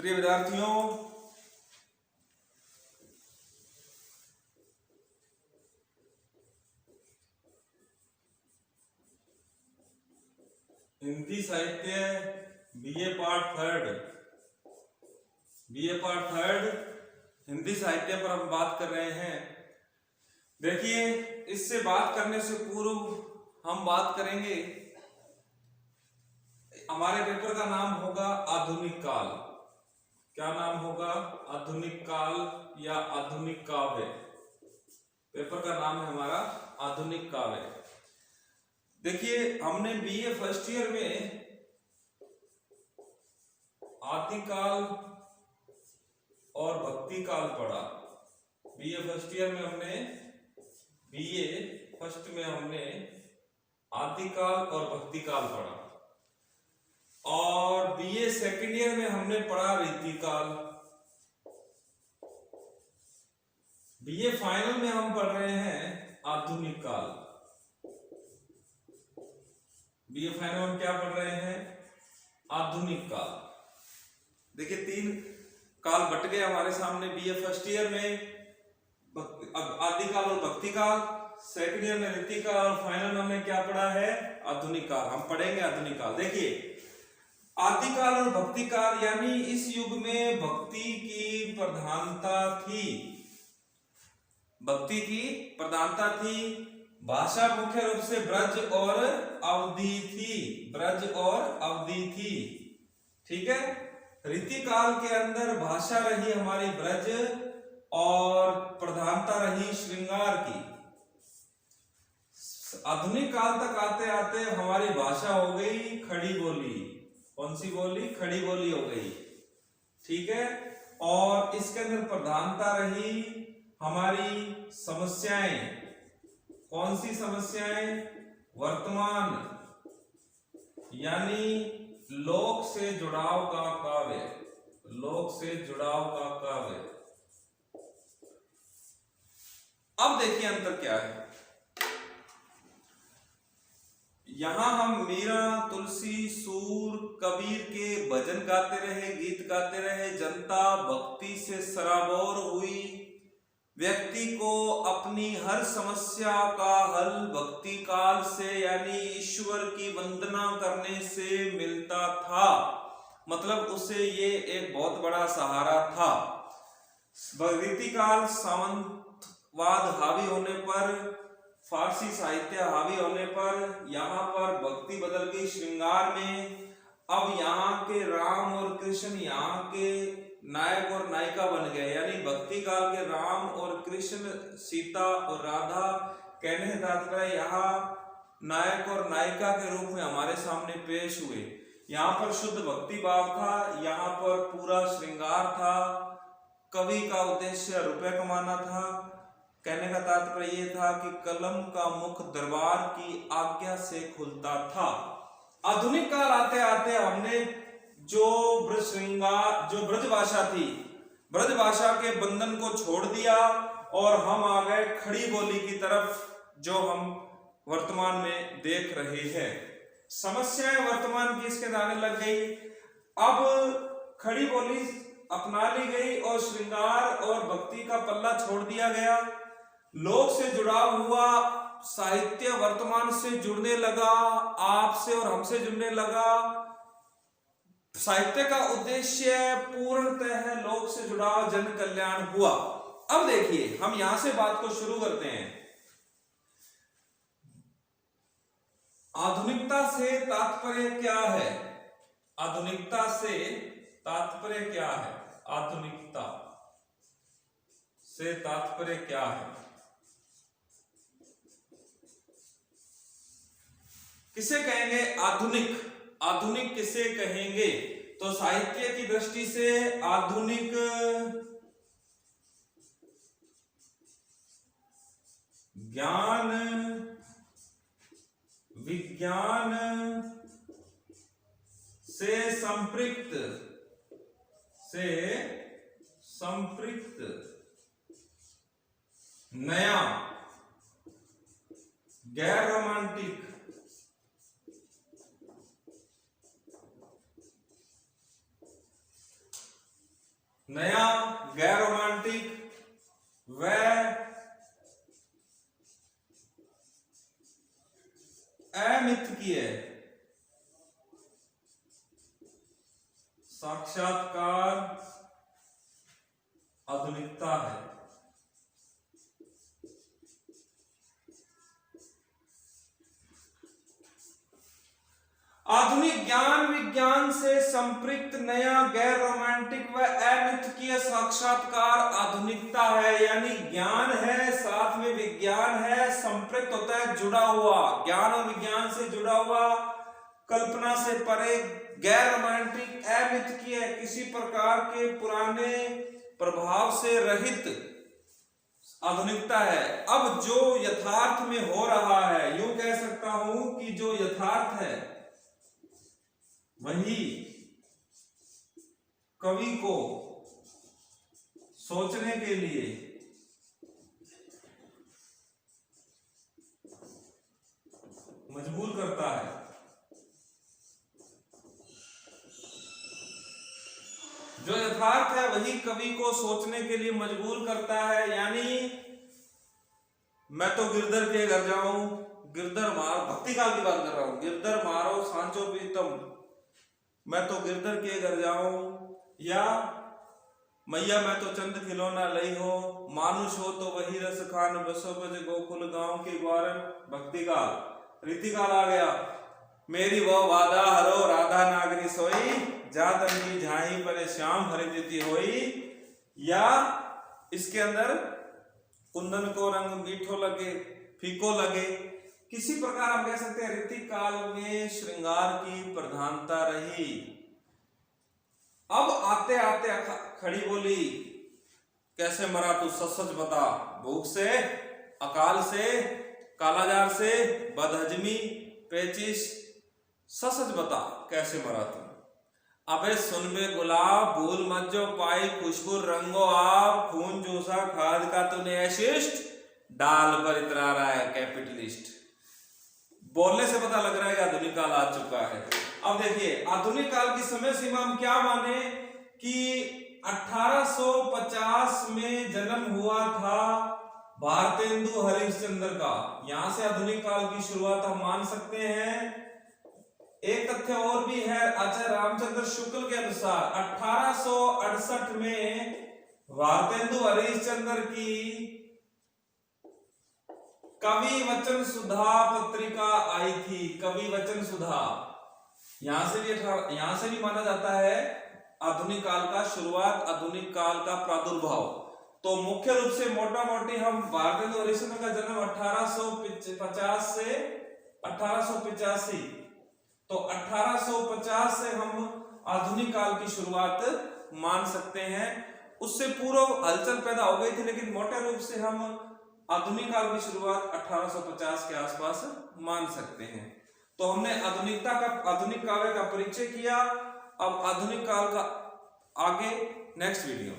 प्रिय विद्यार्थियों, हिंदी साहित्य बीए पार्ट थर्ड हिंदी साहित्य पर हम बात कर रहे हैं। देखिए, इससे बात करने से पूर्व हम बात करेंगे, हमारे पेपर का नाम होगा आधुनिक काल। क्या नाम होगा? आधुनिक काल या आधुनिक काव्य। पेपर का नाम है हमारा आधुनिक काव्य। देखिए, हमने बीए फर्स्ट ईयर में आदिकाल और भक्ति काल पढ़ा। बीए फर्स्ट ईयर में हमने आदिकाल और भक्ति काल पढ़ा, और बीए सेकेंड ईयर में हमने पढ़ा रीतिकाल। बीए फाइनल में हम पढ़ रहे हैं आधुनिक काल। बीए फाइनल में क्या पढ़ रहे हैं? आधुनिक काल। देखिए, 3 काल बट गए हमारे सामने। बीए फर्स्ट ईयर में आदिकाल और भक्ति काल, सेकंड ईयर में रीतिकाल, और फाइनल में हमने क्या पढ़ा है? आधुनिक काल। हम पढ़ेंगे आधुनिक काल। देखिए, आदिकाल और भक्ति काल यानी इस युग में भक्ति की प्रधानता थी। भक्ति की प्रधानता थी। भाषा मुख्य रूप से ब्रज और अवधी थी। ठीक है। रीतिकाल के अंदर भाषा रही हमारी ब्रज और प्रधानता रही श्रृंगार की। आधुनिक काल तक आते आते हमारी भाषा हो गई खड़ी बोली। कौन सी बोली? खड़ी बोली हो गई। ठीक है। और इसके अंदर प्रधानता रही हमारी समस्याएं। कौन सी समस्याएं? वर्तमान यानी लोक से जुड़ाव का काव्य। अब देखिए अंतर क्या है। यहां हम मीरा, तुलसी, सूर, कबीर के भजन गाते रहे, गीत गाते रहे। जनता भक्ति से सराबोर हुई। व्यक्ति को अपनी हर समस्या का हल भक्ति काल से यानी ईश्वर की वंदना करने से मिलता था। मतलब उसे ये एक बहुत बड़ा सहारा था। रीतिकाल सामंतवाद हावी होने पर, फारसी साहित्य हावी होने पर यहाँ पर भक्ति बदल गई श्रृंगार में। अब यहाँ के राम और कृष्ण यहाँ के नायक और नायिका बन गए। यानी भक्ति काल के राम और कृष्ण, सीता और राधा, कहने तात्पर्य यहाँ नायक और नायिका के रूप में हमारे सामने पेश हुए। यहाँ पर शुद्ध भक्ति भाव था, यहाँ पर पूरा श्रृंगार था। कवि का उद्देश्य रुपए कमाना था। कहने का तात्पर्य ये था कि कलम का मुख दरबार की आज्ञा से खुलता था। आधुनिक काल आते आते हमने जो ब्रज भाषा थी, ब्रज भाषा के बंधन को छोड़ दिया और हम आ गए खड़ी बोली की तरफ, जो हम वर्तमान में देख रहे हैं। समस्याएं वर्तमान की इसके आने लग गई। अब खड़ी बोली अपना ली गई और श्रृंगार और भक्ति का पल्ला छोड़ दिया गया। लोक से जुड़ाव हुआ। साहित्य वर्तमान से जुड़ने लगा, आपसे और हमसे जुड़ने लगा। साहित्य का उद्देश्य पूर्णतः लोक से जुड़ाव, जन कल्याण हुआ। अब देखिए, हम यहां से बात को शुरू करते हैं। आधुनिकता से तात्पर्य क्या है? आधुनिकता से तात्पर्य क्या है? आधुनिकता से तात्पर्य क्या है? किसे कहेंगे आधुनिक? आधुनिक किसे कहेंगे? तो साहित्य की दृष्टि से आधुनिक ज्ञान विज्ञान से संपृक्त नया, गैर रोमांटिक, नया, गैर रोमांटिक व अमिथकीय साक्षात्कार आधुनिकता है। आधुनिक ज्ञान विज्ञान से संपृक्त नया, गैर रोमांटिक व अमिथकीय साक्षात्कार आधुनिकता है। यानी ज्ञान है, साथ में विज्ञान है, संपृक्त होता है, जुड़ा हुआ, ज्ञान और विज्ञान से जुड़ा हुआ, कल्पना से परे, गैर रोमांटिक, अमिथकीय, किसी प्रकार के पुराने प्रभाव से रहित आधुनिकता है। अब जो यथार्थ में हो रहा है, यूं कह सकता हूं कि जो यथार्थ है वही कवि को सोचने के लिए मजबूर करता है। जो यथार्थ है वही कवि को सोचने के लिए मजबूर करता है। यानी मैं तो गिरधर के घर जाऊं, गिरधर मारो, भक्ति काल की बात कर रहा हूं, गिरधर मारो सांचो प्रीतम, मैं तो गिरधर के घर जाऊं, या मैया मैं तो चंद खिलौना लई हो, मानुष हो तो वही रस खान, बसो बज गोकुल गांव के ग्वारन, भक्ति काल। रीति काल आ गया, मेरी वो वादा हरो राधा नागरी सोई, जात अंगी झाई परे श्याम हरिदिति होई, या इसके अंदर कुंदन को रंग मीठो लगे फीको लगे, किसी प्रकार हम कह सकते हैं ऋतिक काल में श्रृंगार की प्रधानता रही। अब आते आते खड़ी बोली, कैसे मरा तू सच सच बता, भूख से, अकाल से, कालाजार से, बदहजमी, पेचिश, सच सच बता कैसे मरा तू। अबे सुन बे गुलाब, भूल मत जो पाई खुशबू रंगो आप, खून चूसा खाद का तूने अशिष्ट, डाल पर इतरा रहा है कैपिटलिस्ट। बोलने से पता लग रहा है कि आधुनिक काल आ चुका है। अब देखिए आधुनिक काल की समय सीमा हम क्या माने कि 1850 में जन्म हुआ था भारतेंदु हरिश्चंद्र का, यहां से आधुनिक काल की शुरुआत हम मान सकते हैं। एक तथ्य और भी है, आचार्य रामचंद्र शुक्ल के अनुसार 1868 में भारतेंदु हरिश्चंद्र की कवि वचन सुधा पत्रिका आई थी, कवि वचन सुधा। यहां से भी माना जाता है आधुनिक काल का शुरुआत, आधुनिक काल का प्रादुर्भाव। तो मुख्य रूप से मोटा मोटी हम भारतेंदु हरिश्चंद्र का जन्म 1850 से 1885, तो 1850 से हम आधुनिक काल की शुरुआत मान सकते हैं। उससे पूर्व हलचल पैदा हो गई थी, लेकिन मोटे रूप से हम आधुनिक काल की शुरुआत 1850 के आसपास मान सकते हैं। तो हमने आधुनिक काव्य का परिचय किया। अब आधुनिक काल का आगे नेक्स्ट वीडियो।